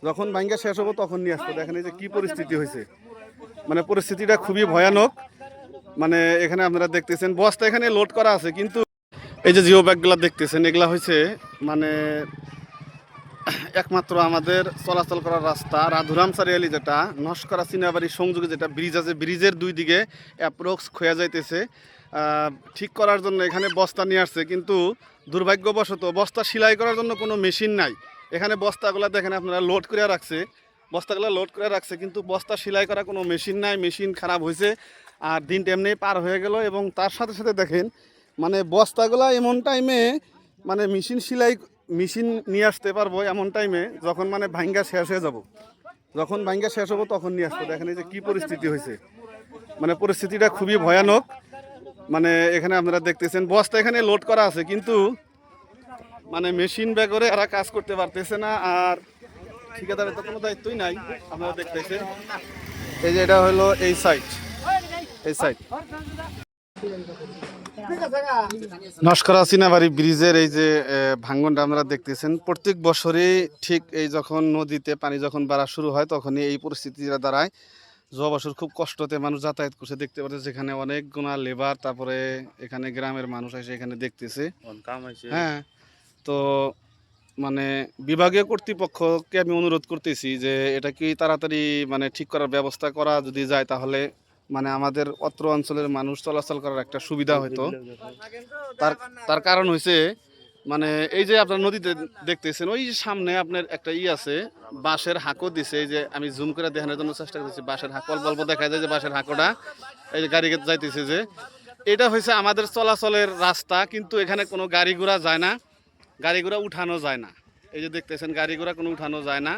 যখন ভাঙ্গা শেষ হবো তখন নিয়ে আসবো। দেখেন এই যে কি পরিস্থিতি হয়েছে, মানে পরিস্থিতিটা খুবই ভয়ানক। মানে এখানে আপনারা দেখতেছেন বস্তা এখানে লোড করা আছে, কিন্তু এই যে জিও ব্যাগগুলা দেখতেছেন এগুলা হয়েছে মানে একমাত্র আমাদের চলাচল করার রাস্তা রাধুরাম সারিয়ালি, যেটা নস্করা চিনাবাড়ি সংযোগে যেটা ব্রিজ আছে, ব্রিজের দুই দিকে অ্যাপ্রক্স খোয়া যাইতেছে। ঠিক করার জন্য এখানে বস্তা নিয়ে আসছে, কিন্তু দুর্ভাগ্যবশত বস্তা সেলাই করার জন্য কোনো মেশিন নাই। এখানে বস্তাগুলো দেখেন আপনারা লোড করে রাখছে, বস্তাগুলো লোড করে রাখছে, কিন্তু বস্তা সেলাই করা কোনো মেশিন নাই। মেশিন খারাপ হয়েছে আর দিনটা এমনি পার হয়ে গেল। এবং তার সাথে সাথে দেখেন মানে বস্তাগুলো এমন টাইমে মানে মেশিন নিয়ে আসতে পারবো এমন টাইমে যখন মানে ভাঙ্গা শেষ হয়ে যাব, যখন ভাঙ্গা শেষ হবো তখন নিয়ে আসবো। দেখেন এই যে কি পরিস্থিতি হয়েছে, মানে পরিস্থিতিটা খুবই ভয়ানক। মানে এখানে আপনারা দেখতেছেন বস্তা এখানে লোড করা আছে, কিন্তু মানে মেশিন ব্যাগরে এরা কাজ করতে পারতেছে না। আর ঠিকাদারের তো কোনো দায়িত্বই নাই। আপনারা দেখতেছেন এই যে এটা হলো এই সাইড, এই সাইড নস্করা চিনাবাড়ি ব্রিজের এই যে ভাঙ্গনটা আপনারা দেখতেছেন। প্রত্যেক বছরই ঠিক এই যখন নদীতে পানি যখন বাড়া শুরু হয় তখনই এই পরিস্থিতিটা দাঁড়ায়। যাওয়া বছর খুব কষ্টতে মানুষ যাতায়াত করছে, দেখতে পাচ্ছে যেখানে অনেক গুণা লেবার, তারপরে এখানে গ্রামের মানুষ এসে এখানে দেখতেছে। হ্যাঁ, তো মানে বিভাগীয় কর্তৃপক্ষকে আমি অনুরোধ করতেছি যে এটা কি তাড়াতাড়ি মানে ঠিক করার ব্যবস্থা করা যদি যায়, তাহলে মানে আমাদের অত্র অঞ্চলের মানুষ চলাচল করার একটা সুবিধা হতো। তার কারণ হয়েছে মানে এই যে আপনার নদীতে দেখতেছেন ওই সামনে আপনার একটা আছে, বাঁশের হাঁকো দিছে। এই যে আমি জুম করে দেখানোর জন্য চেষ্টা করতেছি, বাঁশের হাঁকো অল্প অল্প দেখা যায় যে বাঁশের হাঁকোটা এই যে গাড়ি যাইতেছে, যে এটা হয়েছে আমাদের চলাচলের রাস্তা, কিন্তু এখানে কোনো গাড়ি ঘোড়া যায় না, গাড়ি ঘোড়া উঠানো যায় না। এই যে দেখতেছেন গাড়ি ঘোড়া কোনো উঠানো যায় না,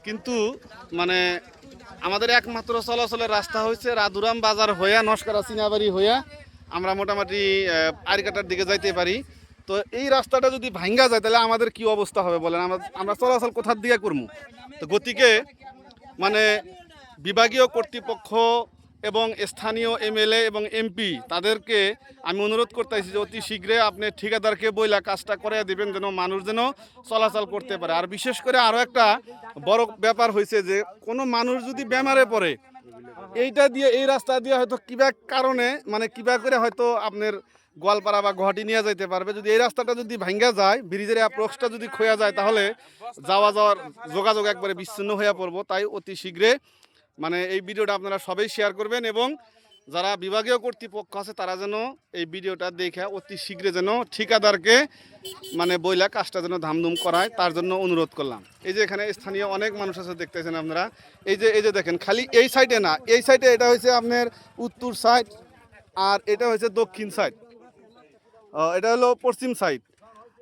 কিন্তু মানে আমাদের একমাত্র চলাচলের রাস্তা হচ্ছে রাধুরাম বাজার হইয়া নস্করা চিনাবাড়ি হইয়া আমরা মোটামুটি আরিকাটার দিকে যাইতে পারি। তো এই রাস্তাটা যদি ভাঙ্গা যায় তাহলে আমাদের কি অবস্থা হবে বলেন, আমরা চলাচল কোথার দিকে করবো? তো গতিকে মানে বিভাগীয় কর্তৃপক্ষ এবং স্থানীয় এমএলএ এবং এমপি তাদেরকে আমি অনুরোধ করতেছি যে অতি শীঘ্রে আপনি ঠিকাদারকে বইলা কাজটা করে দিবেন, যেন মানুষ যেন চলাচল করতে পারে। আর বিশেষ করে আরও একটা বড় ব্যাপার হয়েছে যে কোনো মানুষ যদি বেমারে পড়ে এইটা দিয়ে, এই রাস্তা দিয়ে হয়তো কিবা কারণে মানে কিবা করে হয়তো আপনার গোয়ালপাড়া বা গুয়াহাটি নিয়ে যাইতে পারবে। যদি এই রাস্তাটা যদি ভাঙ্গা যায়, ব্রিজের অ্যাপ্রোচটা যদি খোয়া যায়, তাহলে যাওয়ার যোগাযোগ একবারে বিচ্ছিন্ন হয়ে পড়বো। তাই অতি শীঘ্রে মানে এই ভিডিওটা আপনারা সবাই শেয়ার করবেন, এবং যারা বিভাগীয় কর্তৃপক্ষ আছে তারা যেন এই ভিডিওটা দেখে অতি শীঘ্রে যেন ঠিকাদারকে মানে বইলা কাজটা যেন ধামধুম করায়, তার জন্য অনুরোধ করলাম। এই যে এখানে স্থানীয় অনেক মানুষ আছে দেখতেছেন আপনারা, এই যে দেখেন খালি এই সাইডে না, এই সাইডে এটা হচ্ছে আপনার উত্তর সাইড, আর এটা হচ্ছে দক্ষিণ সাইড, এটা হলো পশ্চিম সাইড।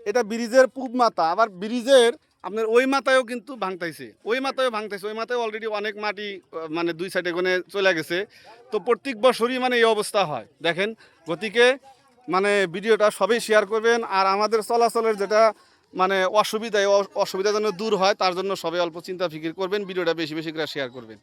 এটা ব্রিজের পূব মাথা, আবার ব্রিজের আপনার ওই মাথায়ও কিন্তু ভাঙতাইছে, ওই মাথায় অলরেডি অনেক মাটি মানে দুই সাইডে কোণে চলে গেছে। তো প্রত্যেক বছরই মানে এই অবস্থা হয় দেখেন। গতিকে মানে ভিডিওটা সবাই শেয়ার করবেন, আর আমাদের চলাচলের যেটা মানে অসুবিধা যেন দূর হয় তার জন্য সবাই অল্প চিন্তা ফিকির করবেন, ভিডিওটা বেশি বেশি করে শেয়ার করবেন।